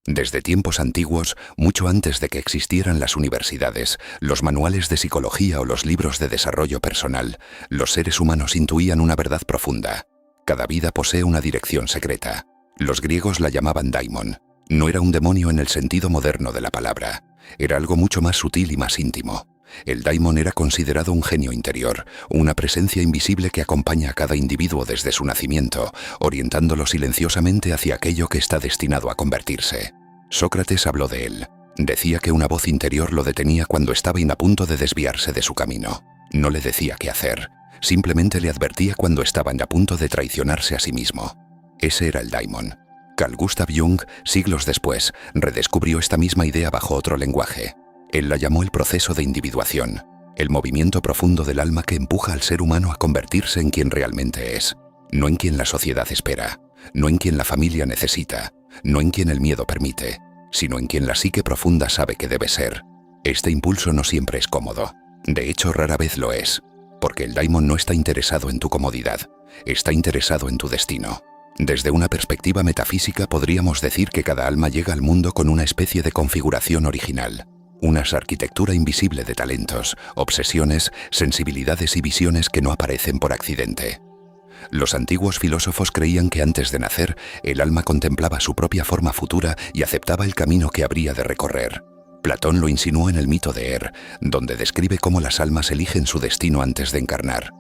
Desde tiempos antiguos, mucho antes de que existieran las universidades, los manuales de psicología o los libros de desarrollo personal, los seres humanos intuían una verdad profunda. Cada vida posee una dirección secreta. Los griegos la llamaban daimon. No era un demonio en el sentido moderno de la palabra. Era algo mucho más sutil y más íntimo. El daimon era considerado un genio interior, una presencia invisible que acompaña a cada individuo desde su nacimiento, orientándolo silenciosamente hacia aquello que está destinado a convertirse. Sócrates habló de él. Decía que una voz interior lo detenía cuando estaba a punto de desviarse de su camino. No le decía qué hacer, simplemente le advertía cuando estaba a punto de traicionarse a sí mismo. Ese era el daimon. Carl Gustav Jung, siglos después, redescubrió esta misma idea bajo otro lenguaje. Él la llamó el proceso de individuación, el movimiento profundo del alma que empuja al ser humano a convertirse en quien realmente es, no en quien la sociedad espera, no en quien la familia necesita, no en quien el miedo permite, sino en quien la psique profunda sabe que debe ser. Este impulso no siempre es cómodo, de hecho rara vez lo es, porque el daimon no está interesado en tu comodidad, está interesado en tu destino. Desde una perspectiva metafísica podríamos decir que cada alma llega al mundo con una especie de configuración original. Una arquitectura invisible de talentos, obsesiones, sensibilidades y visiones que no aparecen por accidente. Los antiguos filósofos creían que antes de nacer, el alma contemplaba su propia forma futura y aceptaba el camino que habría de recorrer. Platón lo insinuó en el mito de Er, donde describe cómo las almas eligen su destino antes de encarnar.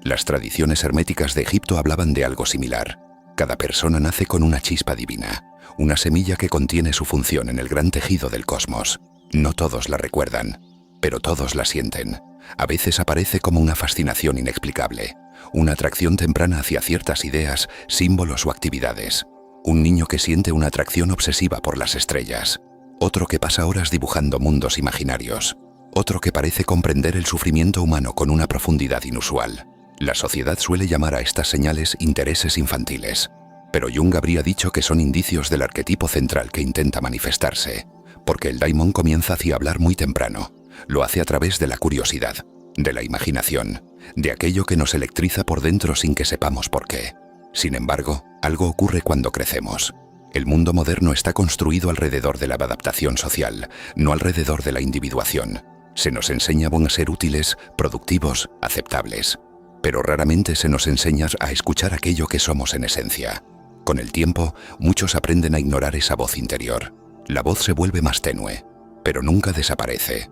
Las tradiciones herméticas de Egipto hablaban de algo similar. Cada persona nace con una chispa divina, una semilla que contiene su función en el gran tejido del cosmos. No todos la recuerdan, pero todos la sienten. A veces aparece como una fascinación inexplicable, una atracción temprana hacia ciertas ideas, símbolos o actividades. Un niño que siente una atracción obsesiva por las estrellas. Otro que pasa horas dibujando mundos imaginarios. Otro que parece comprender el sufrimiento humano con una profundidad inusual. La sociedad suele llamar a estas señales intereses infantiles, pero Jung habría dicho que son indicios del arquetipo central que intenta manifestarse. Porque el daimon comienza hacia hablar muy temprano. Lo hace a través de la curiosidad, de la imaginación, de aquello que nos electriza por dentro sin que sepamos por qué. Sin embargo, algo ocurre cuando crecemos. El mundo moderno está construido alrededor de la adaptación social, no alrededor de la individuación. Se nos enseña a ser útiles, productivos, aceptables. Pero raramente se nos enseña a escuchar aquello que somos en esencia. Con el tiempo, muchos aprenden a ignorar esa voz interior. La voz se vuelve más tenue, pero nunca desaparece.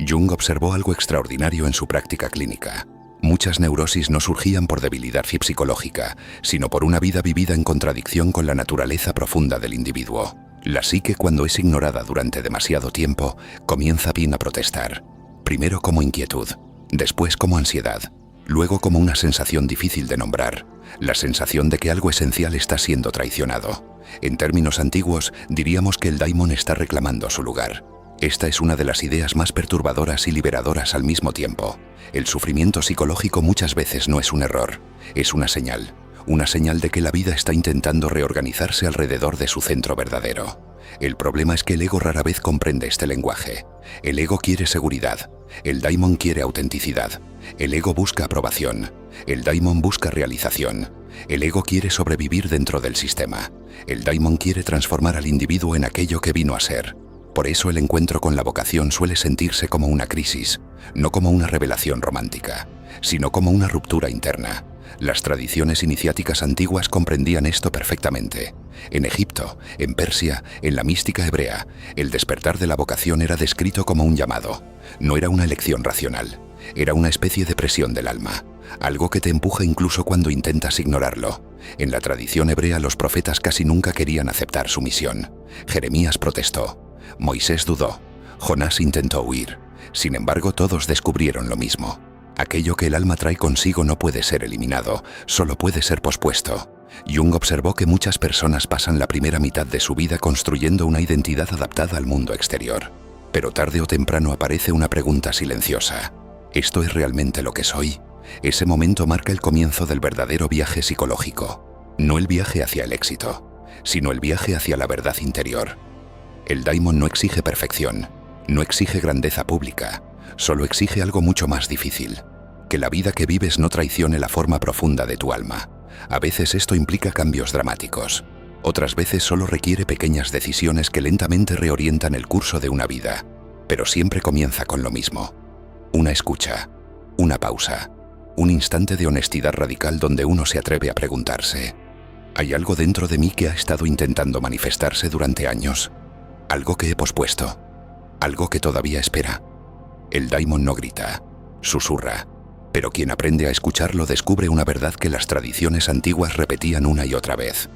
Jung observó algo extraordinario en su práctica clínica. Muchas neurosis no surgían por debilidad psicológica, sino por una vida vivida en contradicción con la naturaleza profunda del individuo. La psique, cuando es ignorada durante demasiado tiempo, comienza bien a protestar. Primero como inquietud, después como ansiedad, luego como una sensación difícil de nombrar, la sensación de que algo esencial está siendo traicionado. En términos antiguos, diríamos que el daimon está reclamando su lugar. Esta es una de las ideas más perturbadoras y liberadoras al mismo tiempo. El sufrimiento psicológico muchas veces no es un error, es una señal de que la vida está intentando reorganizarse alrededor de su centro verdadero. El problema es que el ego rara vez comprende este lenguaje. El ego quiere seguridad, el daimon quiere autenticidad, el ego busca aprobación, el daimon busca realización, el ego quiere sobrevivir dentro del sistema, el daimon quiere transformar al individuo en aquello que vino a ser. Por eso el encuentro con la vocación suele sentirse como una crisis, no como una revelación romántica, sino como una ruptura interna. Las tradiciones iniciáticas antiguas comprendían esto perfectamente. En Egipto, en Persia, en la mística hebrea, el despertar de la vocación era descrito como un llamado. No era una elección racional, era una especie de presión del alma, algo que te empuja incluso cuando intentas ignorarlo. En la tradición hebrea los profetas casi nunca querían aceptar su misión. Jeremías protestó, Moisés dudó, Jonás intentó huir. Sin embargo, todos descubrieron lo mismo. Aquello que el alma trae consigo no puede ser eliminado, solo puede ser pospuesto. Jung observó que muchas personas pasan la primera mitad de su vida construyendo una identidad adaptada al mundo exterior. Pero tarde o temprano aparece una pregunta silenciosa. ¿Esto es realmente lo que soy? Ese momento marca el comienzo del verdadero viaje psicológico. No el viaje hacia el éxito, sino el viaje hacia la verdad interior. El daimon no exige perfección, no exige grandeza pública, solo exige algo mucho más difícil. Que la vida que vives no traicione la forma profunda de tu alma. A veces esto implica cambios dramáticos. Otras veces solo requiere pequeñas decisiones que lentamente reorientan el curso de una vida, pero siempre comienza con lo mismo. Una escucha, una pausa, un instante de honestidad radical donde uno se atreve a preguntarse: ¿hay algo dentro de mí que ha estado intentando manifestarse durante años? Algo que he pospuesto, algo que todavía espera. El daimon no grita, susurra, pero quien aprende a escucharlo descubre una verdad que las tradiciones antiguas repetían una y otra vez.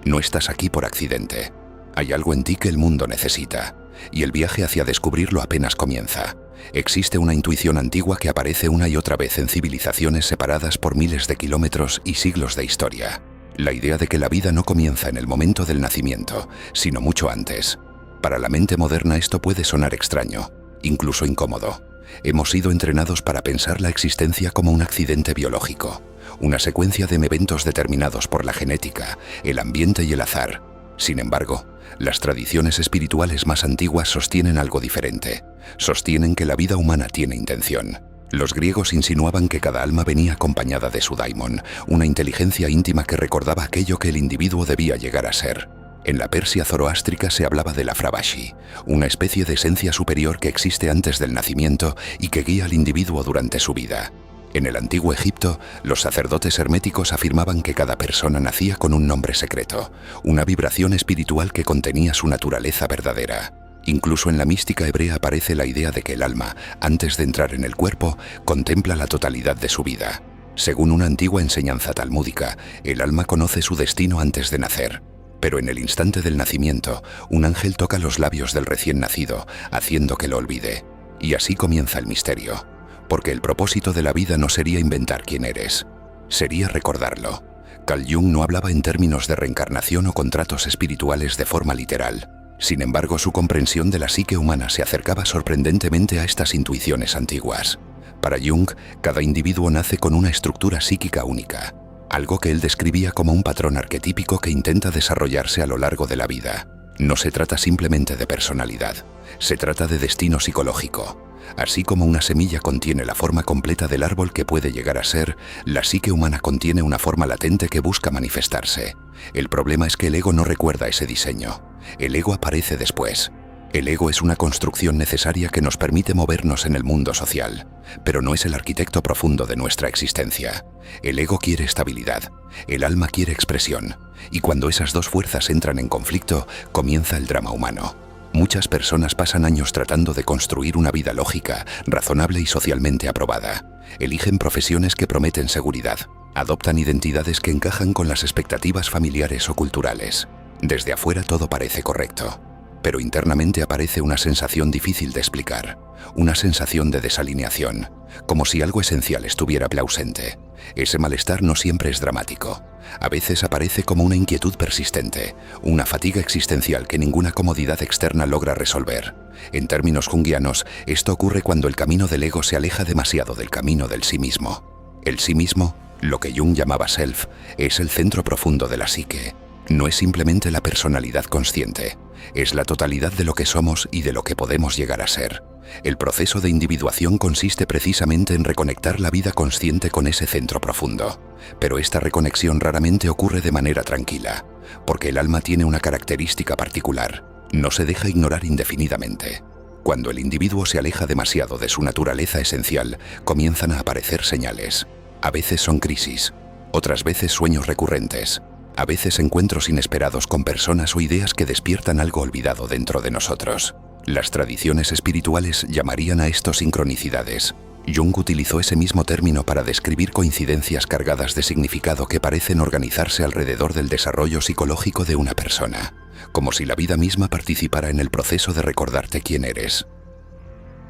No estás aquí por accidente. Hay algo en ti que el mundo necesita, y el viaje hacia descubrirlo apenas comienza. Existe una intuición antigua que aparece una y otra vez en civilizaciones separadas por miles de kilómetros y siglos de historia. La idea de que la vida no comienza en el momento del nacimiento, sino mucho antes. Para la mente moderna esto puede sonar extraño, incluso incómodo. Hemos sido entrenados para pensar la existencia como un accidente biológico, una secuencia de eventos determinados por la genética, el ambiente y el azar. Sin embargo, las tradiciones espirituales más antiguas sostienen algo diferente. Sostienen que la vida humana tiene intención. Los griegos insinuaban que cada alma venía acompañada de su daimon, una inteligencia íntima que recordaba aquello que el individuo debía llegar a ser. En la Persia zoroástrica se hablaba de la Fravashi, una especie de esencia superior que existe antes del nacimiento y que guía al individuo durante su vida. En el antiguo Egipto, los sacerdotes herméticos afirmaban que cada persona nacía con un nombre secreto, una vibración espiritual que contenía su naturaleza verdadera. Incluso en la mística hebrea aparece la idea de que el alma, antes de entrar en el cuerpo, contempla la totalidad de su vida. Según una antigua enseñanza talmúdica, el alma conoce su destino antes de nacer. Pero en el instante del nacimiento, un ángel toca los labios del recién nacido, haciendo que lo olvide. Y así comienza el misterio. Porque el propósito de la vida no sería inventar quién eres, sería recordarlo. Carl Jung no hablaba en términos de reencarnación o contratos espirituales de forma literal. Sin embargo, su comprensión de la psique humana se acercaba sorprendentemente a estas intuiciones antiguas. Para Jung, cada individuo nace con una estructura psíquica única, algo que él describía como un patrón arquetípico que intenta desarrollarse a lo largo de la vida. No se trata simplemente de personalidad, se trata de destino psicológico. Así como una semilla contiene la forma completa del árbol que puede llegar a ser, la psique humana contiene una forma latente que busca manifestarse. El problema es que el ego no recuerda ese diseño. El ego aparece después. El ego es una construcción necesaria que nos permite movernos en el mundo social, pero no es el arquitecto profundo de nuestra existencia. El ego quiere estabilidad, el alma quiere expresión, y cuando esas dos fuerzas entran en conflicto, comienza el drama humano. Muchas personas pasan años tratando de construir una vida lógica, razonable y socialmente aprobada. Eligen profesiones que prometen seguridad, adoptan identidades que encajan con las expectativas familiares o culturales. Desde afuera todo parece correcto, pero internamente aparece una sensación difícil de explicar, una sensación de desalineación, como si algo esencial estuviera ausente. Ese malestar no siempre es dramático. A veces aparece como una inquietud persistente, una fatiga existencial que ninguna comodidad externa logra resolver. En términos junguianos, esto ocurre cuando el camino del ego se aleja demasiado del camino del sí mismo. El sí mismo, lo que Jung llamaba self, es el centro profundo de la psique. No es simplemente la personalidad consciente, es la totalidad de lo que somos y de lo que podemos llegar a ser. El proceso de individuación consiste precisamente en reconectar la vida consciente con ese centro profundo. Pero esta reconexión raramente ocurre de manera tranquila, porque el alma tiene una característica particular: no se deja ignorar indefinidamente. Cuando el individuo se aleja demasiado de su naturaleza esencial, comienzan a aparecer señales. A veces son crisis, otras veces sueños recurrentes, a veces encuentros inesperados con personas o ideas que despiertan algo olvidado dentro de nosotros. Las tradiciones espirituales llamarían a esto sincronicidades. Jung utilizó ese mismo término para describir coincidencias cargadas de significado que parecen organizarse alrededor del desarrollo psicológico de una persona, como si la vida misma participara en el proceso de recordarte quién eres.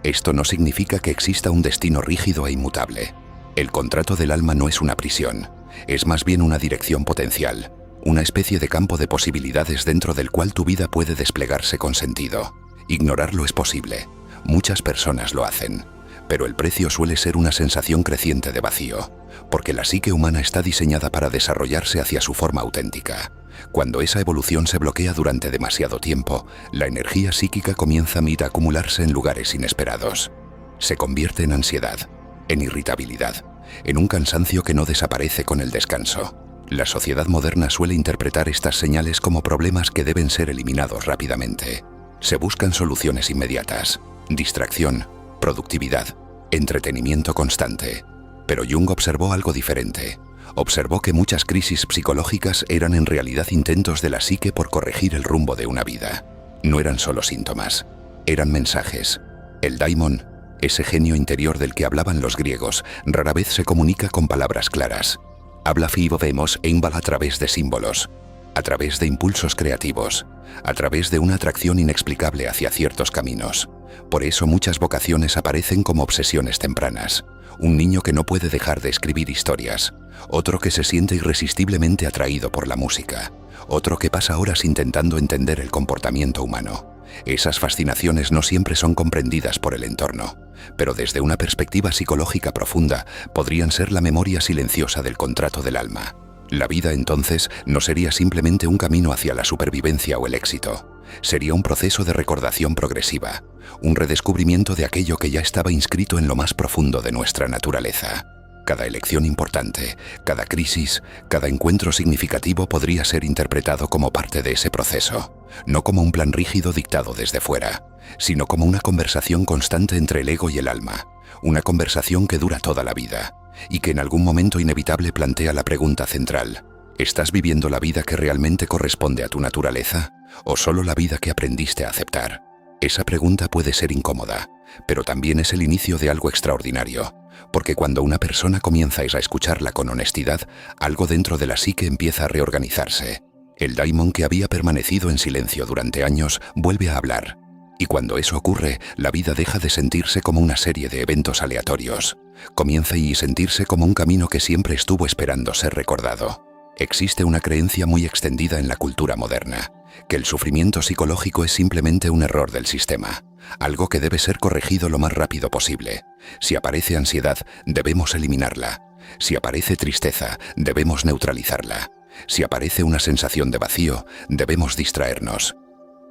Esto no significa que exista un destino rígido e inmutable. El contrato del alma no es una prisión, es más bien una dirección potencial, una especie de campo de posibilidades dentro del cual tu vida puede desplegarse con sentido. Ignorarlo es posible, muchas personas lo hacen, pero el precio suele ser una sensación creciente de vacío, porque la psique humana está diseñada para desarrollarse hacia su forma auténtica. Cuando esa evolución se bloquea durante demasiado tiempo, la energía psíquica comienza a acumularse en lugares inesperados. Se convierte en ansiedad, en irritabilidad, en un cansancio que no desaparece con el descanso. La sociedad moderna suele interpretar estas señales como problemas que deben ser eliminados rápidamente. Se buscan soluciones inmediatas, distracción, productividad, entretenimiento constante. Pero Jung observó algo diferente. Observó que muchas crisis psicológicas eran en realidad intentos de la psique por corregir el rumbo de una vida. No eran solo síntomas, eran mensajes. El daimon, ese genio interior del que hablaban los griegos, rara vez se comunica con palabras claras. Habla vemos a través de símbolos, a través de impulsos creativos, a través de una atracción inexplicable hacia ciertos caminos. Por eso muchas vocaciones aparecen como obsesiones tempranas. Un niño que no puede dejar de escribir historias, otro que se siente irresistiblemente atraído por la música, otro que pasa horas intentando entender el comportamiento humano. Esas fascinaciones no siempre son comprendidas por el entorno, pero desde una perspectiva psicológica profunda podrían ser la memoria silenciosa del contrato del alma. La vida entonces no sería simplemente un camino hacia la supervivencia o el éxito. Sería un proceso de recordación progresiva, un redescubrimiento de aquello que ya estaba inscrito en lo más profundo de nuestra naturaleza. Cada elección importante, cada crisis, cada encuentro significativo podría ser interpretado como parte de ese proceso, no como un plan rígido dictado desde fuera, sino como una conversación constante entre el ego y el alma, una conversación que dura toda la vida, y que en algún momento inevitable plantea la pregunta central: ¿estás viviendo la vida que realmente corresponde a tu naturaleza, o solo la vida que aprendiste a aceptar? Esa pregunta puede ser incómoda, pero también es el inicio de algo extraordinario, porque cuando una persona comienza a escucharla con honestidad, algo dentro de la psique empieza a reorganizarse. El daimon que había permanecido en silencio durante años vuelve a hablar. Y cuando eso ocurre, la vida deja de sentirse como una serie de eventos aleatorios. Comienza a sentirse como un camino que siempre estuvo esperando ser recordado. Existe una creencia muy extendida en la cultura moderna, que el sufrimiento psicológico es simplemente un error del sistema, algo que debe ser corregido lo más rápido posible. Si aparece ansiedad, debemos eliminarla. Si aparece tristeza, debemos neutralizarla. Si aparece una sensación de vacío, debemos distraernos.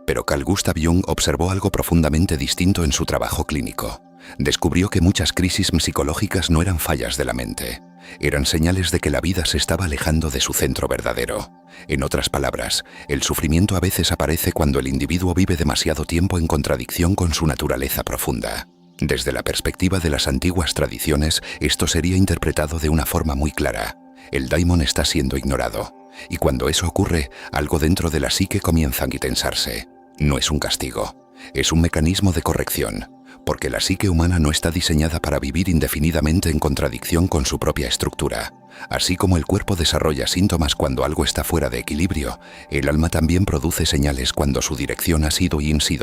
Pero Carl Gustav Jung observó algo profundamente distinto en su trabajo clínico. Descubrió que muchas crisis psicológicas no eran fallas de la mente, eran señales de que la vida se estaba alejando de su centro verdadero. En otras palabras, el sufrimiento a veces aparece cuando el individuo vive demasiado tiempo en contradicción con su naturaleza profunda. Desde la perspectiva de las antiguas tradiciones, esto sería interpretado de una forma muy clara: el daimon está siendo ignorado, y cuando eso ocurre, algo dentro de la psique comienza a tensarse. No es un castigo, es un mecanismo de corrección, porque la psique humana no está diseñada para vivir indefinidamente en contradicción con su propia estructura. Así como el cuerpo desarrolla síntomas cuando algo está fuera de equilibrio, el alma también produce señales cuando su dirección ha sido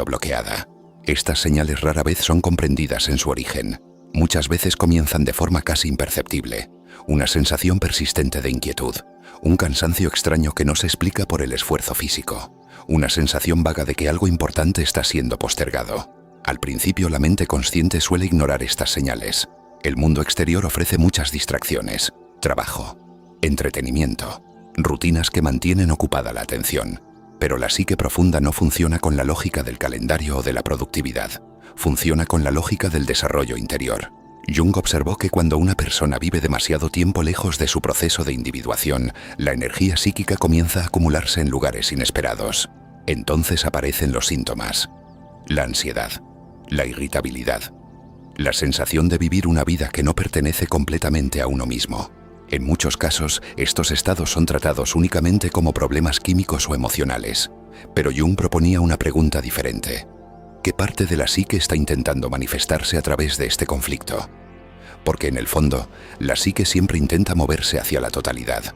bloqueada. Estas señales rara vez son comprendidas en su origen. Muchas veces comienzan de forma casi imperceptible. Una sensación persistente de inquietud, un cansancio extraño que no se explica por el esfuerzo físico, una sensación vaga de que algo importante está siendo postergado. Al principio la mente consciente suele ignorar estas señales. El mundo exterior ofrece muchas distracciones, trabajo, entretenimiento, rutinas que mantienen ocupada la atención. Pero la psique profunda no funciona con la lógica del calendario o de la productividad, funciona con la lógica del desarrollo interior. Jung observó que cuando una persona vive demasiado tiempo lejos de su proceso de individuación, la energía psíquica comienza a acumularse en lugares inesperados. Entonces aparecen los síntomas: la ansiedad, la irritabilidad, la sensación de vivir una vida que no pertenece completamente a uno mismo. En muchos casos, estos estados son tratados únicamente como problemas químicos o emocionales, pero Jung proponía una pregunta diferente. ¿Qué parte de la psique está intentando manifestarse a través de este conflicto? Porque en el fondo, la psique siempre intenta moverse hacia la totalidad.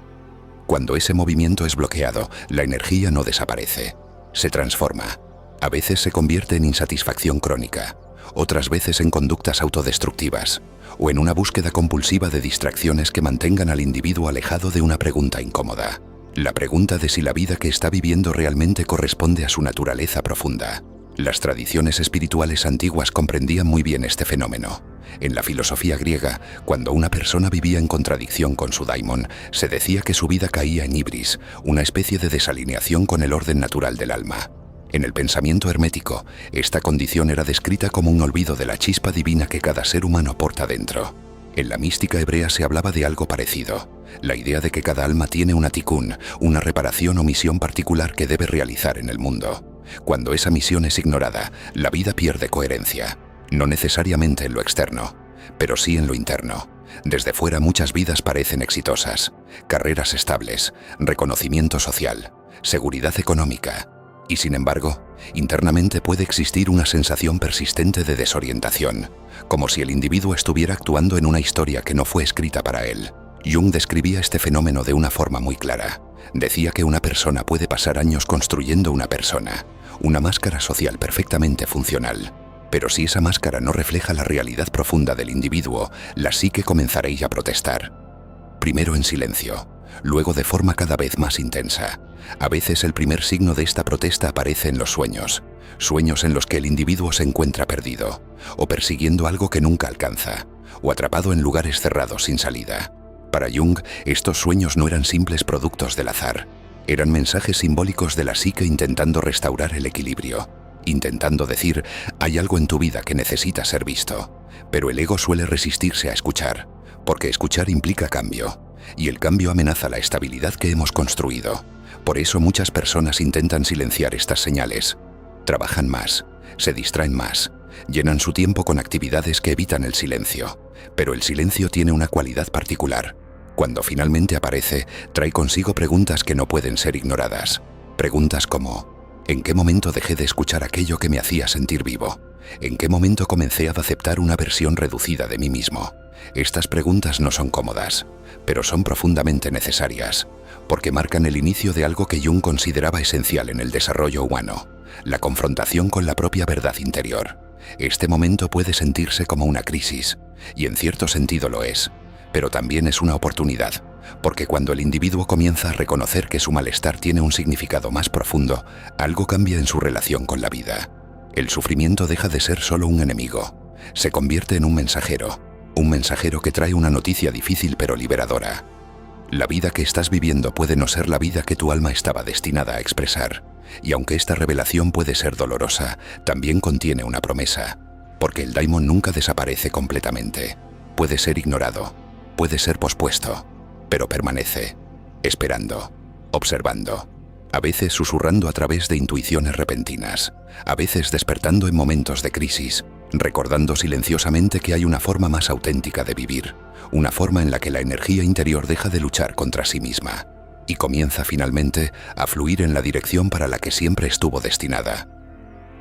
Cuando ese movimiento es bloqueado, la energía no desaparece, se transforma. A veces se convierte en insatisfacción crónica, otras veces en conductas autodestructivas, o en una búsqueda compulsiva de distracciones que mantengan al individuo alejado de una pregunta incómoda. La pregunta de si la vida que está viviendo realmente corresponde a su naturaleza profunda. Las tradiciones espirituales antiguas comprendían muy bien este fenómeno. En la filosofía griega, cuando una persona vivía en contradicción con su daimon, se decía que su vida caía en ibris, una especie de desalineación con el orden natural del alma. En el pensamiento hermético, esta condición era descrita como un olvido de la chispa divina que cada ser humano porta dentro. En la mística hebrea se hablaba de algo parecido, la idea de que cada alma tiene una tikkun, una reparación o misión particular que debe realizar en el mundo. Cuando esa misión es ignorada, la vida pierde coherencia, no necesariamente en lo externo, pero sí en lo interno. Desde fuera muchas vidas parecen exitosas, carreras estables, reconocimiento social, seguridad económica, y sin embargo, internamente puede existir una sensación persistente de desorientación, como si el individuo estuviera actuando en una historia que no fue escrita para él. Jung describía este fenómeno de una forma muy clara. Decía que una persona puede pasar años construyendo una persona, una máscara social perfectamente funcional. Pero si esa máscara no refleja la realidad profunda del individuo, la psique comenzará a protestar. Primero en silencio, luego de forma cada vez más intensa. A veces el primer signo de esta protesta aparece en los sueños, sueños en los que el individuo se encuentra perdido, o persiguiendo algo que nunca alcanza, o atrapado en lugares cerrados sin salida. Para Jung, estos sueños no eran simples productos del azar, eran mensajes simbólicos de la psique intentando restaurar el equilibrio, intentando decir, hay algo en tu vida que necesita ser visto, pero el ego suele resistirse a escuchar, porque escuchar implica cambio, y el cambio amenaza la estabilidad que hemos construido. Por eso muchas personas intentan silenciar estas señales. Trabajan más, se distraen más, llenan su tiempo con actividades que evitan el silencio, pero el silencio tiene una cualidad particular. Cuando finalmente aparece, trae consigo preguntas que no pueden ser ignoradas. Preguntas como: ¿en qué momento dejé de escuchar aquello que me hacía sentir vivo? ¿En qué momento comencé a aceptar una versión reducida de mí mismo? Estas preguntas no son cómodas, pero son profundamente necesarias, porque marcan el inicio de algo que Jung consideraba esencial en el desarrollo humano, la confrontación con la propia verdad interior. Este momento puede sentirse como una crisis, y en cierto sentido lo es, pero también es una oportunidad, porque cuando el individuo comienza a reconocer que su malestar tiene un significado más profundo, algo cambia en su relación con la vida. El sufrimiento deja de ser solo un enemigo, se convierte en un mensajero que trae una noticia difícil pero liberadora. La vida que estás viviendo puede no ser la vida que tu alma estaba destinada a expresar, y aunque esta revelación puede ser dolorosa, también contiene una promesa, porque el daimon nunca desaparece completamente. Puede ser ignorado, puede ser pospuesto, pero permanece, esperando, observando, a veces susurrando a través de intuiciones repentinas, a veces despertando en momentos de crisis, recordando silenciosamente que hay una forma más auténtica de vivir, una forma en la que la energía interior deja de luchar contra sí misma y comienza finalmente a fluir en la dirección para la que siempre estuvo destinada.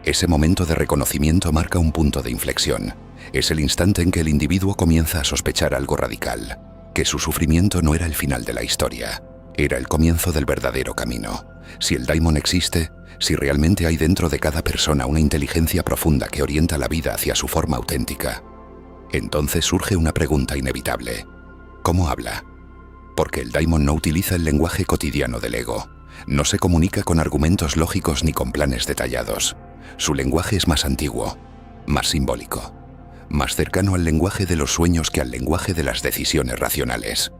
Ese momento de reconocimiento marca un punto de inflexión. Es el instante en que el individuo comienza a sospechar algo radical, que su sufrimiento no era el final de la historia, era el comienzo del verdadero camino. Si el daimon existe, si realmente hay dentro de cada persona una inteligencia profunda que orienta la vida hacia su forma auténtica, entonces surge una pregunta inevitable: ¿cómo habla? Porque el daimon no utiliza el lenguaje cotidiano del ego, no se comunica con argumentos lógicos ni con planes detallados. Su lenguaje es más antiguo, más simbólico, más cercano al lenguaje de los sueños que al lenguaje de las decisiones racionales.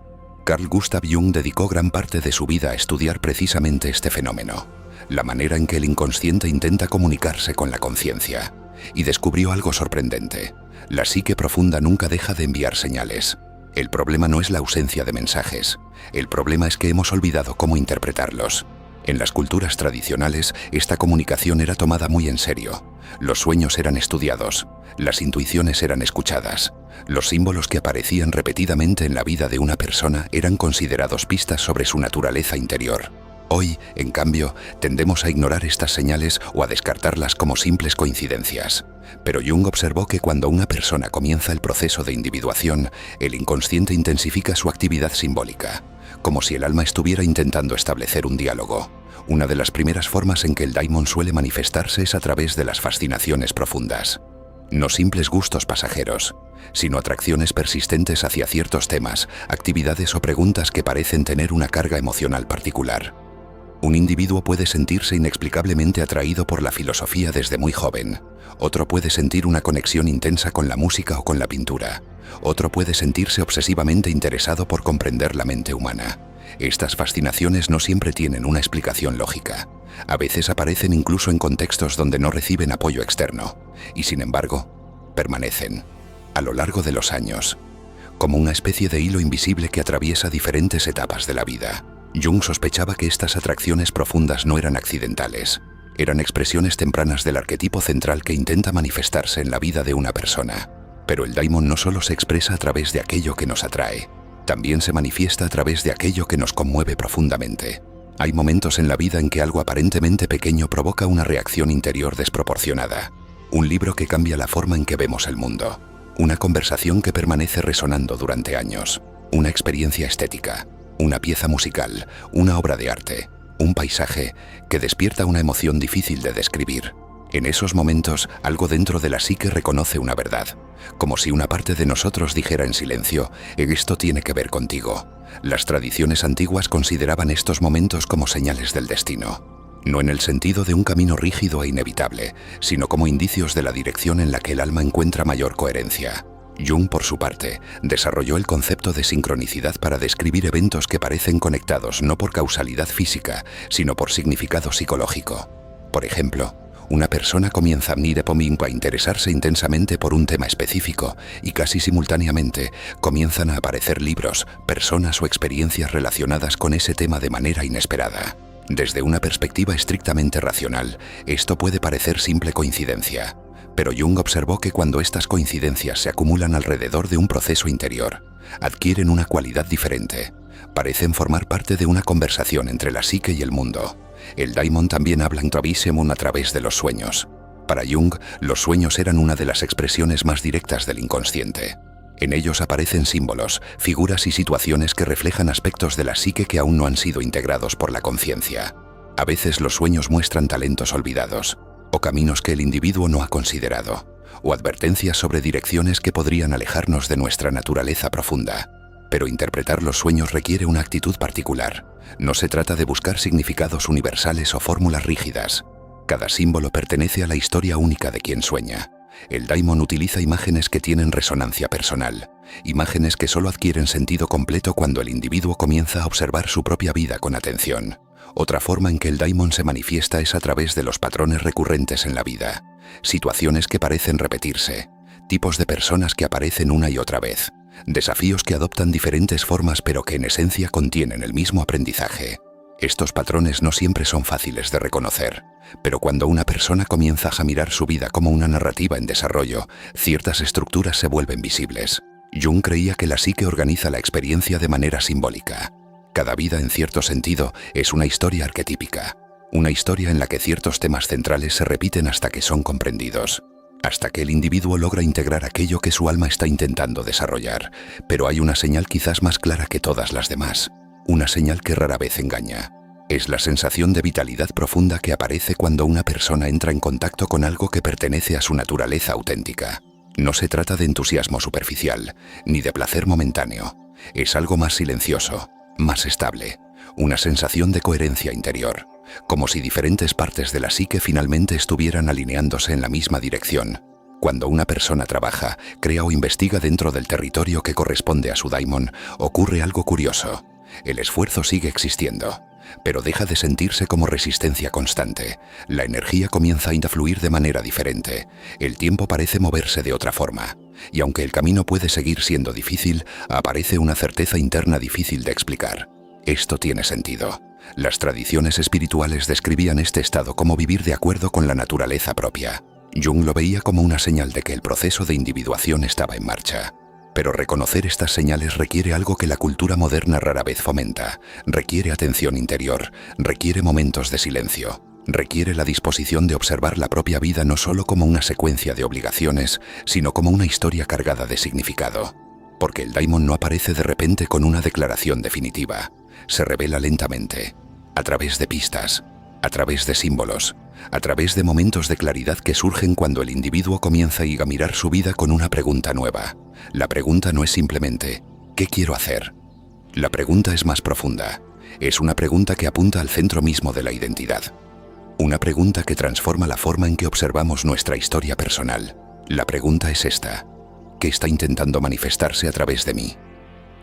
Carl Gustav Jung dedicó gran parte de su vida a estudiar precisamente este fenómeno, la manera en que el inconsciente intenta comunicarse con la conciencia, y descubrió algo sorprendente: la psique profunda nunca deja de enviar señales. El problema no es la ausencia de mensajes, el problema es que hemos olvidado cómo interpretarlos. En las culturas tradicionales, esta comunicación era tomada muy en serio. Los sueños eran estudiados, las intuiciones eran escuchadas, los símbolos que aparecían repetidamente en la vida de una persona eran considerados pistas sobre su naturaleza interior. Hoy, en cambio, tendemos a ignorar estas señales o a descartarlas como simples coincidencias. Pero Jung observó que cuando una persona comienza el proceso de individuación, el inconsciente intensifica su actividad simbólica, como si el alma estuviera intentando establecer un diálogo. Una de las primeras formas en que el daimon suele manifestarse es a través de las fascinaciones profundas. No simples gustos pasajeros, sino atracciones persistentes hacia ciertos temas, actividades o preguntas que parecen tener una carga emocional particular. Un individuo puede sentirse inexplicablemente atraído por la filosofía desde muy joven. Otro puede sentir una conexión intensa con la música o con la pintura. Otro puede sentirse obsesivamente interesado por comprender la mente humana. Estas fascinaciones no siempre tienen una explicación lógica. A veces aparecen incluso en contextos donde no reciben apoyo externo, y sin embargo, permanecen. A lo largo de los años, como una especie de hilo invisible que atraviesa diferentes etapas de la vida. Jung sospechaba que estas atracciones profundas no eran accidentales. Eran expresiones tempranas del arquetipo central que intenta manifestarse en la vida de una persona. Pero el daimon no solo se expresa a través de aquello que nos atrae, también se manifiesta a través de aquello que nos conmueve profundamente. Hay momentos en la vida en que algo aparentemente pequeño provoca una reacción interior desproporcionada. Un libro que cambia la forma en que vemos el mundo. Una conversación que permanece resonando durante años. Una experiencia estética. Una pieza musical. Una obra de arte. Un paisaje que despierta una emoción difícil de describir. En esos momentos, algo dentro de la psique reconoce una verdad. Como si una parte de nosotros dijera en silencio: esto tiene que ver contigo. Las tradiciones antiguas consideraban estos momentos como señales del destino. No en el sentido de un camino rígido e inevitable, sino como indicios de la dirección en la que el alma encuentra mayor coherencia. Jung, por su parte, desarrolló el concepto de sincronicidad para describir eventos que parecen conectados no por causalidad física, sino por significado psicológico. Por ejemplo, una persona comienza a interesarse intensamente por un tema específico y casi simultáneamente comienzan a aparecer libros, personas o experiencias relacionadas con ese tema de manera inesperada. Desde una perspectiva estrictamente racional, esto puede parecer simple coincidencia, pero Jung observó que cuando estas coincidencias se acumulan alrededor de un proceso interior, adquieren una cualidad diferente. Parecen formar parte de una conversación entre la psique y el mundo. El daimon también habla a través de los sueños. Para Jung, los sueños eran una de las expresiones más directas del inconsciente. En ellos aparecen símbolos, figuras y situaciones que reflejan aspectos de la psique que aún no han sido integrados por la conciencia. A veces los sueños muestran talentos olvidados, o caminos que el individuo no ha considerado, o advertencias sobre direcciones que podrían alejarnos de nuestra naturaleza profunda. Pero interpretar los sueños requiere una actitud particular. No se trata de buscar significados universales o fórmulas rígidas. Cada símbolo pertenece a la historia única de quien sueña. El daimon utiliza imágenes que tienen resonancia personal, imágenes que solo adquieren sentido completo cuando el individuo comienza a observar su propia vida con atención. Otra forma en que el daimon se manifiesta es a través de los patrones recurrentes en la vida, situaciones que parecen repetirse, tipos de personas que aparecen una y otra vez, desafíos que adoptan diferentes formas pero que en esencia contienen el mismo aprendizaje. Estos patrones no siempre son fáciles de reconocer, pero cuando una persona comienza a mirar su vida como una narrativa en desarrollo, ciertas estructuras se vuelven visibles. Jung creía que la psique organiza la experiencia de manera simbólica. Cada vida, en cierto sentido, es una historia arquetípica, una historia en la que ciertos temas centrales se repiten hasta que son comprendidos, hasta que el individuo logra integrar aquello que su alma está intentando desarrollar. Pero hay una señal quizás más clara que todas las demás, una señal que rara vez engaña. Es la sensación de vitalidad profunda que aparece cuando una persona entra en contacto con algo que pertenece a su naturaleza auténtica. No se trata de entusiasmo superficial, ni de placer momentáneo. Es algo más silencioso, más estable, una sensación de coherencia interior, como si diferentes partes de la psique finalmente estuvieran alineándose en la misma dirección. Cuando una persona trabaja, crea o investiga dentro del territorio que corresponde a su daimon, ocurre algo curioso. El esfuerzo sigue existiendo, pero deja de sentirse como resistencia constante. La energía comienza a fluir de manera diferente. El tiempo parece moverse de otra forma. Y aunque el camino puede seguir siendo difícil, aparece una certeza interna difícil de explicar. Esto tiene sentido. Las tradiciones espirituales describían este estado como vivir de acuerdo con la naturaleza propia. Jung lo veía como una señal de que el proceso de individuación estaba en marcha. Pero reconocer estas señales requiere algo que la cultura moderna rara vez fomenta. Requiere atención interior, requiere momentos de silencio, requiere la disposición de observar la propia vida no solo como una secuencia de obligaciones, sino como una historia cargada de significado. Porque el daimon no aparece de repente con una declaración definitiva. Se revela lentamente, a través de pistas, a través de símbolos, a través de momentos de claridad que surgen cuando el individuo comienza a mirar su vida con una pregunta nueva. La pregunta no es simplemente ¿qué quiero hacer? La pregunta es más profunda. Es una pregunta que apunta al centro mismo de la identidad. Una pregunta que transforma la forma en que observamos nuestra historia personal. La pregunta es esta: ¿qué está intentando manifestarse a través de mí?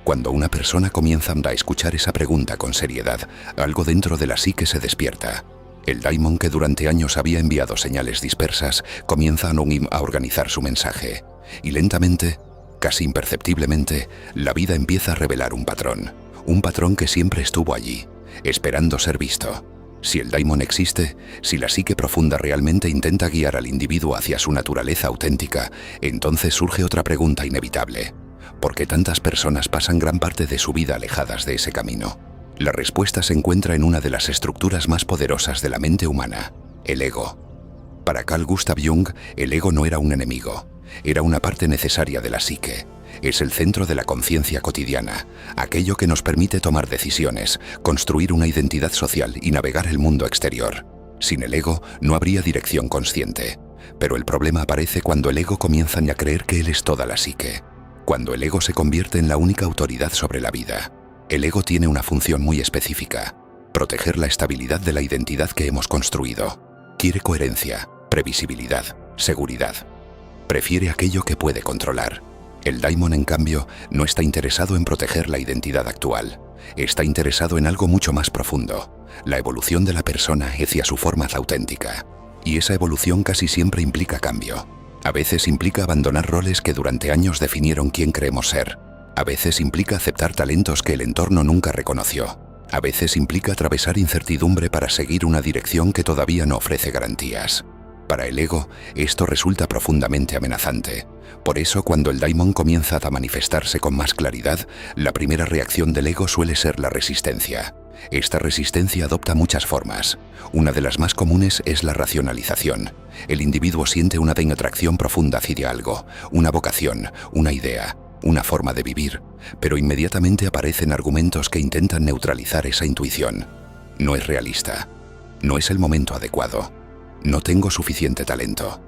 Cuando una persona comienza a escuchar esa pregunta con seriedad, algo dentro de la psique se despierta. El daimon, que durante años había enviado señales dispersas, comienza a organizar su mensaje. Y lentamente, Casi imperceptiblemente, la vida empieza a revelar un patrón que siempre estuvo allí, esperando ser visto. Si el daimon existe, si la psique profunda realmente intenta guiar al individuo hacia su naturaleza auténtica, entonces surge otra pregunta inevitable. ¿Por qué tantas personas pasan gran parte de su vida alejadas de ese camino? La respuesta se encuentra en una de las estructuras más poderosas de la mente humana, el ego. Para Carl Gustav Jung, el ego no era un enemigo, era una parte necesaria de la psique. Es el centro de la conciencia cotidiana, aquello que nos permite tomar decisiones, construir una identidad social y navegar el mundo exterior. Sin el ego no habría dirección consciente. Pero el problema aparece cuando el ego comienza a creer que él es toda la psique. Cuando el ego se convierte en la única autoridad sobre la vida. El ego tiene una función muy específica: proteger la estabilidad de la identidad que hemos construido. Quiere coherencia, previsibilidad, seguridad. Prefiere aquello que puede controlar. El daimon, en cambio, no está interesado en proteger la identidad actual. Está interesado en algo mucho más profundo, la evolución de la persona hacia su forma auténtica. Y esa evolución casi siempre implica cambio. A veces implica abandonar roles que durante años definieron quién creemos ser. A veces implica aceptar talentos que el entorno nunca reconoció. A veces implica atravesar incertidumbre para seguir una dirección que todavía no ofrece garantías. Para el ego, esto resulta profundamente amenazante. Por eso, cuando el daimon comienza a manifestarse con más claridad, la primera reacción del ego suele ser la resistencia. Esta resistencia adopta muchas formas. Una de las más comunes es la racionalización. El individuo siente una atracción profunda hacia algo, una vocación, una idea, una forma de vivir, pero inmediatamente aparecen argumentos que intentan neutralizar esa intuición. No es realista. No es el momento adecuado. No tengo suficiente talento.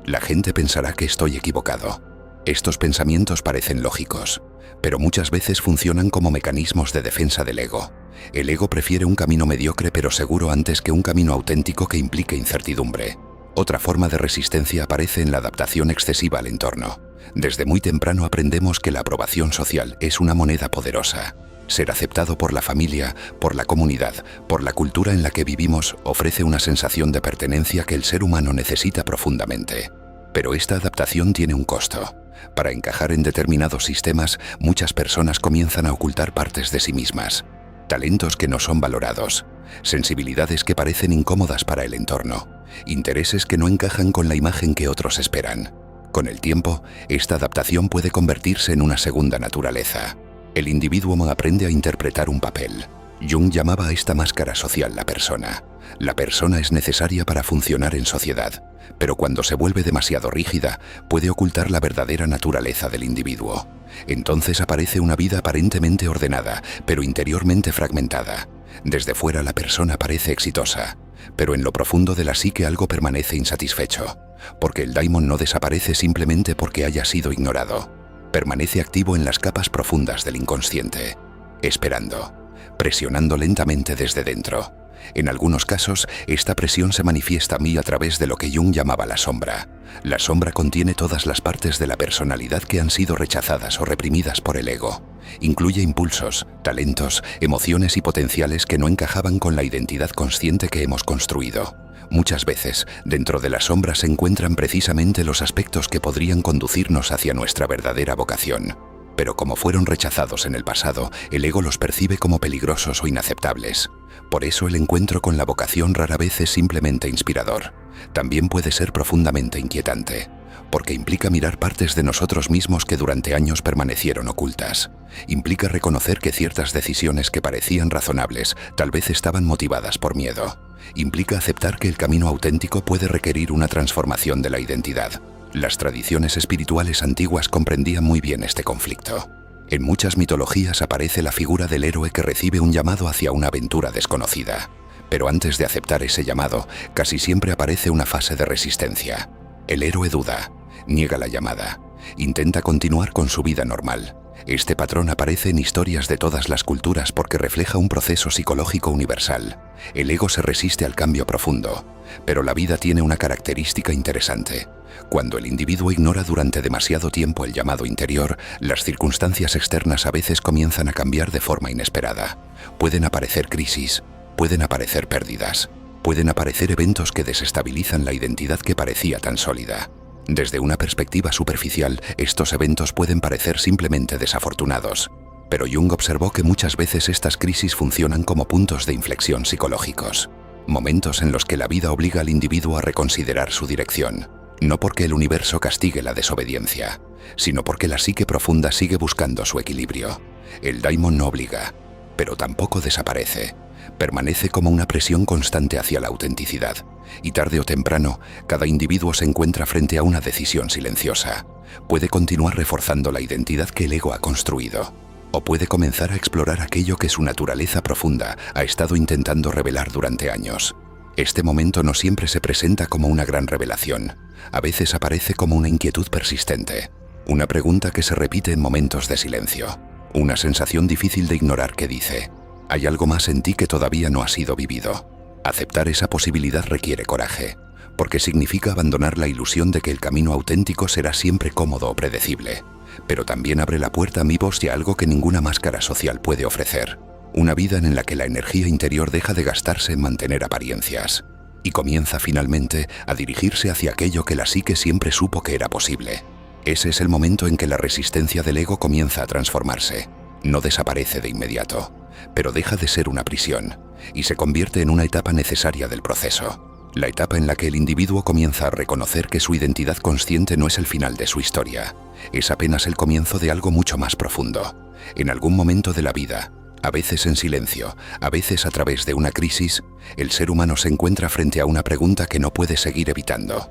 La gente pensará que estoy equivocado. Estos pensamientos parecen lógicos, pero muchas veces funcionan como mecanismos de defensa del ego. El ego prefiere un camino mediocre pero seguro antes que un camino auténtico que implique incertidumbre. Otra forma de resistencia aparece en la adaptación excesiva al entorno. Desde muy temprano aprendemos que la aprobación social es una moneda poderosa. Ser aceptado por la familia, por la comunidad, por la cultura en la que vivimos ofrece una sensación de pertenencia que el ser humano necesita profundamente. Pero esta adaptación tiene un costo. Para encajar en determinados sistemas, muchas personas comienzan a ocultar partes de sí mismas. Talentos que no son valorados, sensibilidades que parecen incómodas para el entorno, intereses que no encajan con la imagen que otros esperan. Con el tiempo, esta adaptación puede convertirse en una segunda naturaleza. El individuo aprende a interpretar un papel. Jung llamaba a esta máscara social la persona. La persona es necesaria para funcionar en sociedad, pero cuando se vuelve demasiado rígida, puede ocultar la verdadera naturaleza del individuo. Entonces aparece una vida aparentemente ordenada, pero interiormente fragmentada. Desde fuera la persona parece exitosa, pero en lo profundo de la psique algo permanece insatisfecho, porque el daimon no desaparece simplemente porque haya sido ignorado. Permanece activo en las capas profundas del inconsciente, esperando, presionando lentamente desde dentro. En algunos casos, esta presión se manifiesta a través de lo que Jung llamaba la sombra. La sombra contiene todas las partes de la personalidad que han sido rechazadas o reprimidas por el ego. Incluye impulsos, talentos, emociones y potenciales que no encajaban con la identidad consciente que hemos construido. Muchas veces, dentro de la sombra se encuentran precisamente los aspectos que podrían conducirnos hacia nuestra verdadera vocación. Pero como fueron rechazados en el pasado, el ego los percibe como peligrosos o inaceptables. Por eso el encuentro con la vocación rara vez es simplemente inspirador. También puede ser profundamente inquietante, porque implica mirar partes de nosotros mismos que durante años permanecieron ocultas. Implica reconocer que ciertas decisiones que parecían razonables tal vez estaban motivadas por miedo. Implica aceptar que el camino auténtico puede requerir una transformación de la identidad. Las tradiciones espirituales antiguas comprendían muy bien este conflicto. En muchas mitologías aparece la figura del héroe que recibe un llamado hacia una aventura desconocida. Pero antes de aceptar ese llamado, casi siempre aparece una fase de resistencia. El héroe duda, niega la llamada, intenta continuar con su vida normal. Este patrón aparece en historias de todas las culturas porque refleja un proceso psicológico universal. El ego se resiste al cambio profundo, pero la vida tiene una característica interesante. Cuando el individuo ignora durante demasiado tiempo el llamado interior, las circunstancias externas a veces comienzan a cambiar de forma inesperada. Pueden aparecer crisis, pueden aparecer pérdidas, pueden aparecer eventos que desestabilizan la identidad que parecía tan sólida. Desde una perspectiva superficial, estos eventos pueden parecer simplemente desafortunados, pero Jung observó que muchas veces estas crisis funcionan como puntos de inflexión psicológicos, momentos en los que la vida obliga al individuo a reconsiderar su dirección, no porque el universo castigue la desobediencia, sino porque la psique profunda sigue buscando su equilibrio. El daimon no obliga, pero tampoco desaparece. Permanece como una presión constante hacia la autenticidad, y tarde o temprano, cada individuo se encuentra frente a una decisión silenciosa. Puede continuar reforzando la identidad que el ego ha construido, o puede comenzar a explorar aquello que su naturaleza profunda ha estado intentando revelar durante años. Este momento no siempre se presenta como una gran revelación, a veces aparece como una inquietud persistente, una pregunta que se repite en momentos de silencio, una sensación difícil de ignorar que dice: hay algo más en ti que todavía no ha sido vivido. Aceptar esa posibilidad requiere coraje, porque significa abandonar la ilusión de que el camino auténtico será siempre cómodo o predecible, pero también abre la puerta a miedos y a algo que ninguna máscara social puede ofrecer. Una vida en la que la energía interior deja de gastarse en mantener apariencias y comienza finalmente a dirigirse hacia aquello que la psique siempre supo que era posible. Ese es el momento en que la resistencia del ego comienza a transformarse. No desaparece de inmediato, pero deja de ser una prisión y se convierte en una etapa necesaria del proceso. La etapa en la que el individuo comienza a reconocer que su identidad consciente no es el final de su historia, es apenas el comienzo de algo mucho más profundo. En algún momento de la vida, a veces en silencio, a veces a través de una crisis, el ser humano se encuentra frente a una pregunta que no puede seguir evitando.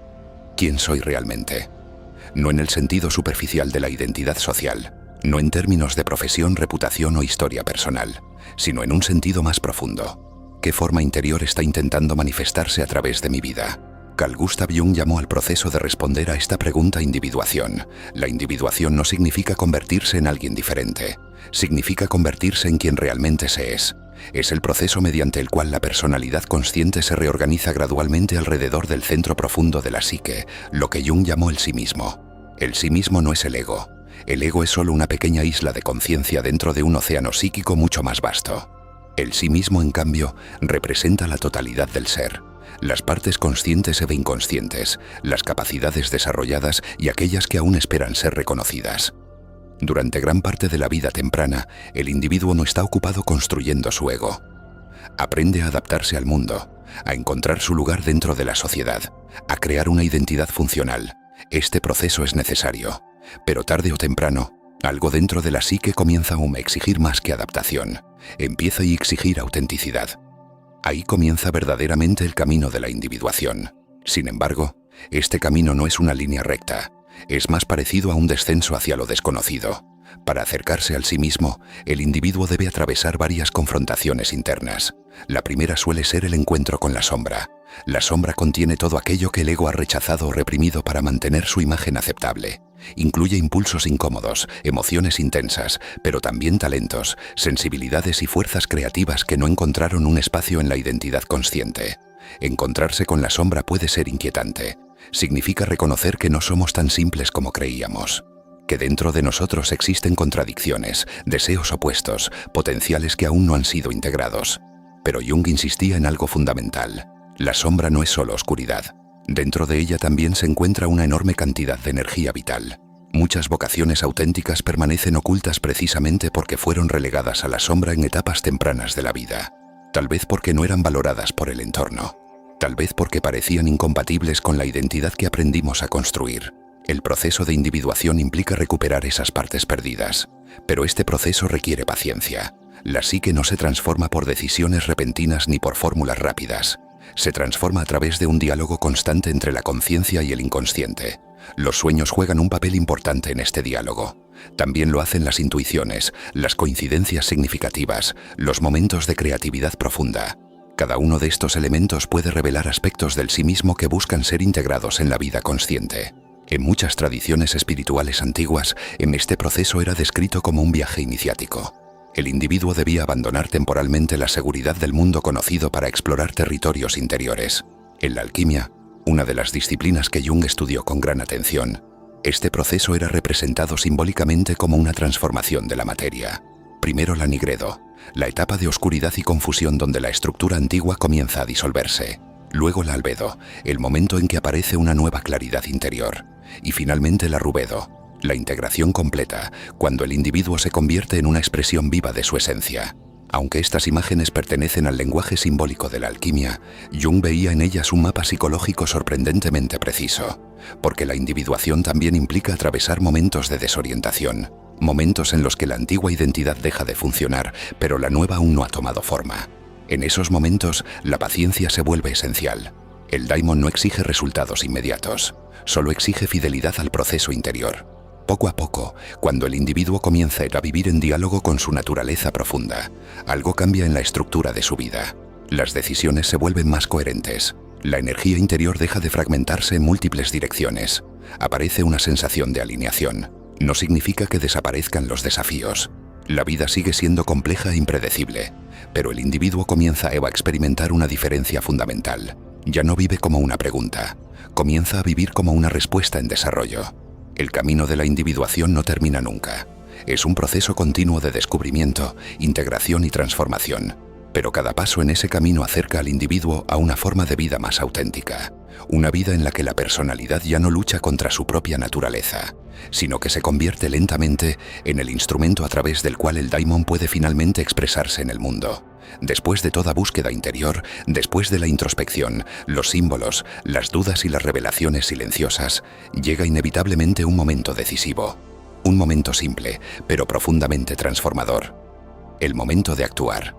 ¿Quién soy realmente? No en el sentido superficial de la identidad social, no en términos de profesión, reputación o historia personal, sino en un sentido más profundo. ¿Qué forma interior está intentando manifestarse a través de mi vida? Carl Gustav Jung llamó al proceso de responder a esta pregunta individuación. La individuación no significa convertirse en alguien diferente, significa convertirse en quien realmente se es. Es el proceso mediante el cual la personalidad consciente se reorganiza gradualmente alrededor del centro profundo de la psique, lo que Jung llamó el sí mismo. El sí mismo no es el ego. El ego es solo una pequeña isla de conciencia dentro de un océano psíquico mucho más vasto. El sí mismo, en cambio, representa la totalidad del ser, las partes conscientes e inconscientes, las capacidades desarrolladas y aquellas que aún esperan ser reconocidas. Durante gran parte de la vida temprana, el individuo no está ocupado construyendo su ego. Aprende a adaptarse al mundo, a encontrar su lugar dentro de la sociedad, a crear una identidad funcional. Este proceso es necesario, pero tarde o temprano, algo dentro de la psique comienza a exigir más que adaptación. Empieza a exigir autenticidad. Ahí comienza verdaderamente el camino de la individuación. Sin embargo, este camino no es una línea recta. Es más parecido a un descenso hacia lo desconocido. Para acercarse al sí mismo, el individuo debe atravesar varias confrontaciones internas. La primera suele ser el encuentro con la sombra. La sombra contiene todo aquello que el ego ha rechazado o reprimido para mantener su imagen aceptable. Incluye impulsos incómodos, emociones intensas, pero también talentos, sensibilidades y fuerzas creativas que no encontraron un espacio en la identidad consciente. Encontrarse con la sombra puede ser inquietante. Significa reconocer que no somos tan simples como creíamos, que dentro de nosotros existen contradicciones, deseos opuestos, potenciales que aún no han sido integrados. Pero Jung insistía en algo fundamental. La sombra no es solo oscuridad. Dentro de ella también se encuentra una enorme cantidad de energía vital. Muchas vocaciones auténticas permanecen ocultas precisamente porque fueron relegadas a la sombra en etapas tempranas de la vida. Tal vez porque no eran valoradas por el entorno. Tal vez porque parecían incompatibles con la identidad que aprendimos a construir. El proceso de individuación implica recuperar esas partes perdidas, pero este proceso requiere paciencia. La psique no se transforma por decisiones repentinas ni por fórmulas rápidas. Se transforma a través de un diálogo constante entre la conciencia y el inconsciente. Los sueños juegan un papel importante en este diálogo. También lo hacen las intuiciones, las coincidencias significativas, los momentos de creatividad profunda. Cada uno de estos elementos puede revelar aspectos del sí mismo que buscan ser integrados en la vida consciente. En muchas tradiciones espirituales antiguas, este proceso era descrito como un viaje iniciático. El individuo debía abandonar temporalmente la seguridad del mundo conocido para explorar territorios interiores. En la alquimia, una de las disciplinas que Jung estudió con gran atención, este proceso era representado simbólicamente como una transformación de la materia. Primero la nigredo, la etapa de oscuridad y confusión donde la estructura antigua comienza a disolverse. Luego la albedo, el momento en que aparece una nueva claridad interior. y finalmente la rubedo, la integración completa, cuando el individuo se convierte en una expresión viva de su esencia. Aunque estas imágenes pertenecen al lenguaje simbólico de la alquimia, Jung veía en ellas un mapa psicológico sorprendentemente preciso, porque la individuación también implica atravesar momentos de desorientación, momentos en los que la antigua identidad deja de funcionar, pero la nueva aún no ha tomado forma. En esos momentos, la paciencia se vuelve esencial. El daimon no exige resultados inmediatos, solo exige fidelidad al proceso interior. Poco a poco, cuando el individuo comienza a vivir en diálogo con su naturaleza profunda, algo cambia en la estructura de su vida. Las decisiones se vuelven más coherentes. La energía interior deja de fragmentarse en múltiples direcciones. Aparece una sensación de alineación. No significa que desaparezcan los desafíos. La vida sigue siendo compleja e impredecible, pero el individuo comienza a experimentar una diferencia fundamental. Ya no vive como una pregunta, comienza a vivir como una respuesta en desarrollo. El camino de la individuación no termina nunca. Es un proceso continuo de descubrimiento, integración y transformación. Pero cada paso en ese camino acerca al individuo a una forma de vida más auténtica. Una vida en la que la personalidad ya no lucha contra su propia naturaleza, sino que se convierte lentamente en el instrumento a través del cual el daimon puede finalmente expresarse en el mundo. Después de toda búsqueda interior, después de la introspección, los símbolos, las dudas y las revelaciones silenciosas, llega inevitablemente un momento decisivo. Un momento simple, pero profundamente transformador. El momento de actuar.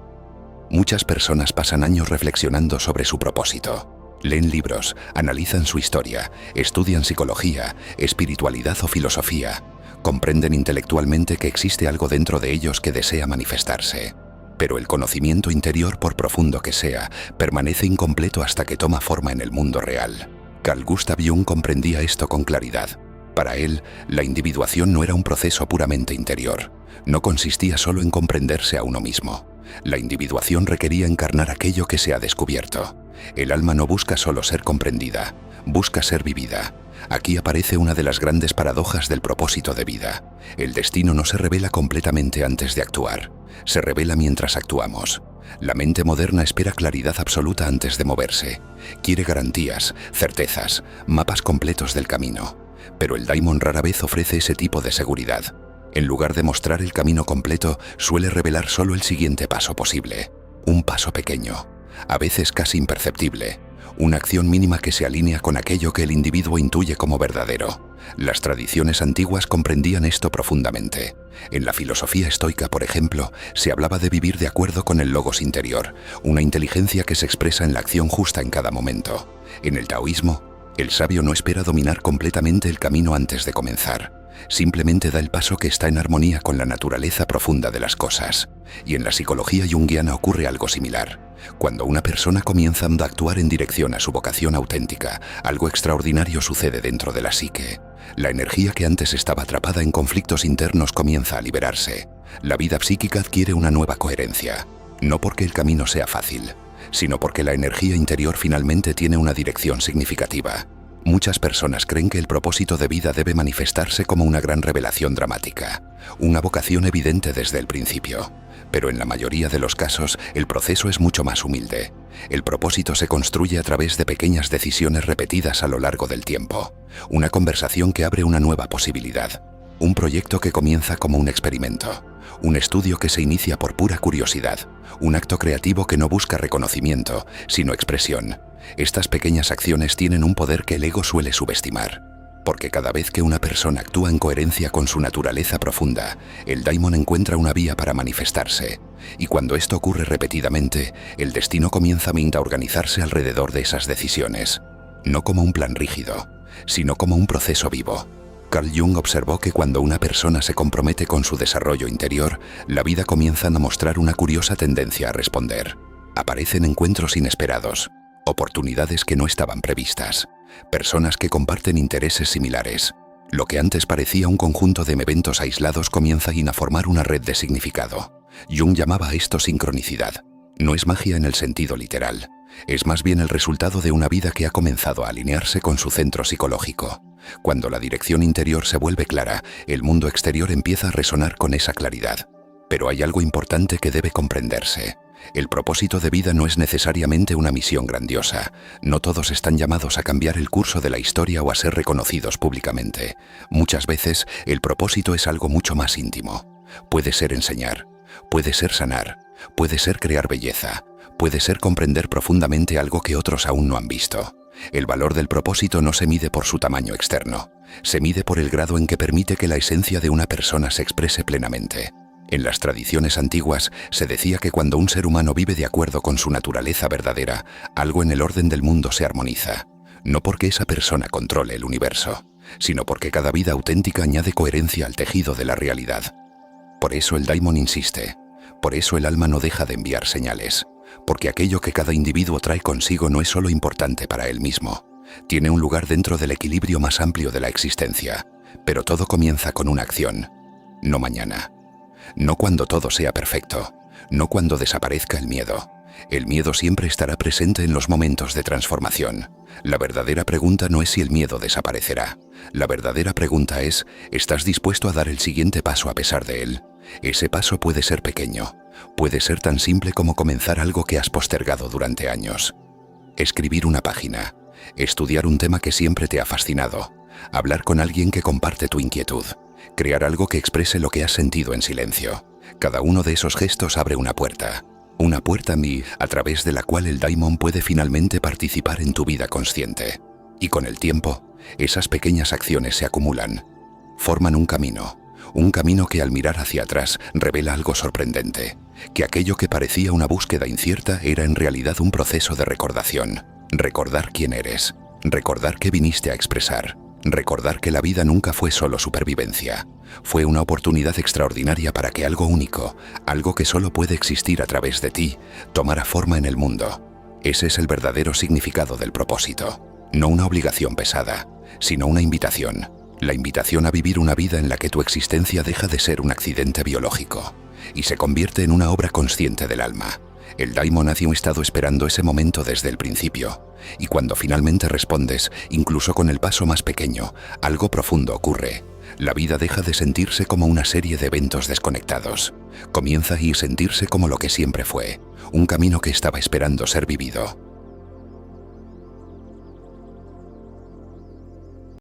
Muchas personas pasan años reflexionando sobre su propósito. Leen libros, analizan su historia, estudian psicología, espiritualidad o filosofía. Comprenden intelectualmente que existe algo dentro de ellos que desea manifestarse. Pero el conocimiento interior, por profundo que sea, permanece incompleto hasta que toma forma en el mundo real. Carl Gustav Jung comprendía esto con claridad. Para él, la individuación no era un proceso puramente interior. No consistía solo en comprenderse a uno mismo. La individuación requería encarnar aquello que se ha descubierto. El alma no busca solo ser comprendida, busca ser vivida. Aquí aparece una de las grandes paradojas del propósito de vida. El destino no se revela completamente antes de actuar, se revela mientras actuamos. La mente moderna espera claridad absoluta antes de moverse. Quiere garantías, certezas, mapas completos del camino. Pero el daimon rara vez ofrece ese tipo de seguridad. En lugar de mostrar el camino completo, suele revelar solo el siguiente paso posible. Un paso pequeño, a veces casi imperceptible. Una acción mínima que se alinea con aquello que el individuo intuye como verdadero. Las tradiciones antiguas comprendían esto profundamente. En la filosofía estoica, por ejemplo, se hablaba de vivir de acuerdo con el logos interior, una inteligencia que se expresa en la acción justa en cada momento. En el taoísmo, el sabio no espera dominar completamente el camino antes de comenzar. Simplemente da el paso que está en armonía con la naturaleza profunda de las cosas. Y en la psicología junguiana ocurre algo similar. Cuando una persona comienza a actuar en dirección a su vocación auténtica, algo extraordinario sucede dentro de la psique. La energía que antes estaba atrapada en conflictos internos comienza a liberarse. La vida psíquica adquiere una nueva coherencia. No porque el camino sea fácil, sino porque la energía interior finalmente tiene una dirección significativa. Muchas personas creen que el propósito de vida debe manifestarse como una gran revelación dramática, una vocación evidente desde el principio. Pero en la mayoría de los casos, el proceso es mucho más humilde. El propósito se construye a través de pequeñas decisiones repetidas a lo largo del tiempo. Una conversación que abre una nueva posibilidad. Un proyecto que comienza como un experimento. Un estudio que se inicia por pura curiosidad. Un acto creativo que no busca reconocimiento, sino expresión. Estas pequeñas acciones tienen un poder que el ego suele subestimar. Porque cada vez que una persona actúa en coherencia con su naturaleza profunda, el daimon encuentra una vía para manifestarse. Y cuando esto ocurre repetidamente, el destino comienza a organizarse alrededor de esas decisiones. No como un plan rígido, sino como un proceso vivo. Carl Jung observó que cuando una persona se compromete con su desarrollo interior, la vida comienza a mostrar una curiosa tendencia a responder. Aparecen encuentros inesperados, oportunidades que no estaban previstas. Personas que comparten intereses similares. Lo que antes parecía un conjunto de eventos aislados comienza a formar una red de significado. Jung llamaba a esto sincronicidad. No es magia en el sentido literal. Es más bien el resultado de una vida que ha comenzado a alinearse con su centro psicológico. Cuando la dirección interior se vuelve clara, el mundo exterior empieza a resonar con esa claridad. Pero hay algo importante que debe comprenderse. El propósito de vida no es necesariamente una misión grandiosa. No todos están llamados a cambiar el curso de la historia o a ser reconocidos públicamente. Muchas veces el propósito es algo mucho más íntimo. Puede ser enseñar, puede ser sanar, puede ser crear belleza, puede ser comprender profundamente algo que otros aún no han visto. El valor del propósito no se mide por su tamaño externo, se mide por el grado en que permite que la esencia de una persona se exprese plenamente. En las tradiciones antiguas se decía que cuando un ser humano vive de acuerdo con su naturaleza verdadera, algo en el orden del mundo se armoniza. No porque esa persona controle el universo, sino porque cada vida auténtica añade coherencia al tejido de la realidad. Por eso el Daimon insiste, por eso el alma no deja de enviar señales, porque aquello que cada individuo trae consigo no es solo importante para él mismo, tiene un lugar dentro del equilibrio más amplio de la existencia, pero todo comienza con una acción, no mañana. No cuando todo sea perfecto, no cuando desaparezca el miedo. El miedo siempre estará presente en los momentos de transformación. La verdadera pregunta no es si el miedo desaparecerá. La verdadera pregunta es, ¿estás dispuesto a dar el siguiente paso a pesar de él? Ese paso puede ser pequeño, puede ser tan simple como comenzar algo que has postergado durante años. Escribir una página, estudiar un tema que siempre te ha fascinado, hablar con alguien que comparte tu inquietud. Crear algo que exprese lo que has sentido en silencio. Cada uno de esos gestos abre una puerta a través de la cual el Daimon puede finalmente participar en tu vida consciente. Y con el tiempo, esas pequeñas acciones se acumulan. Forman un camino que al mirar hacia atrás revela algo sorprendente, que aquello que parecía una búsqueda incierta era en realidad un proceso de recordación. Recordar quién eres, recordar qué viniste a expresar. Recordar que la vida nunca fue solo supervivencia. Fue una oportunidad extraordinaria para que algo único, algo que solo puede existir a través de ti, tomara forma en el mundo. Ese es el verdadero significado del propósito. No una obligación pesada, sino una invitación. La invitación a vivir una vida en la que tu existencia deja de ser un accidente biológico y se convierte en una obra consciente del alma. El Daimon ha estado esperando ese momento desde el principio, y cuando finalmente respondes, incluso con el paso más pequeño, algo profundo ocurre. La vida deja de sentirse como una serie de eventos desconectados. Comienza a sentirse como lo que siempre fue, un camino que estaba esperando ser vivido.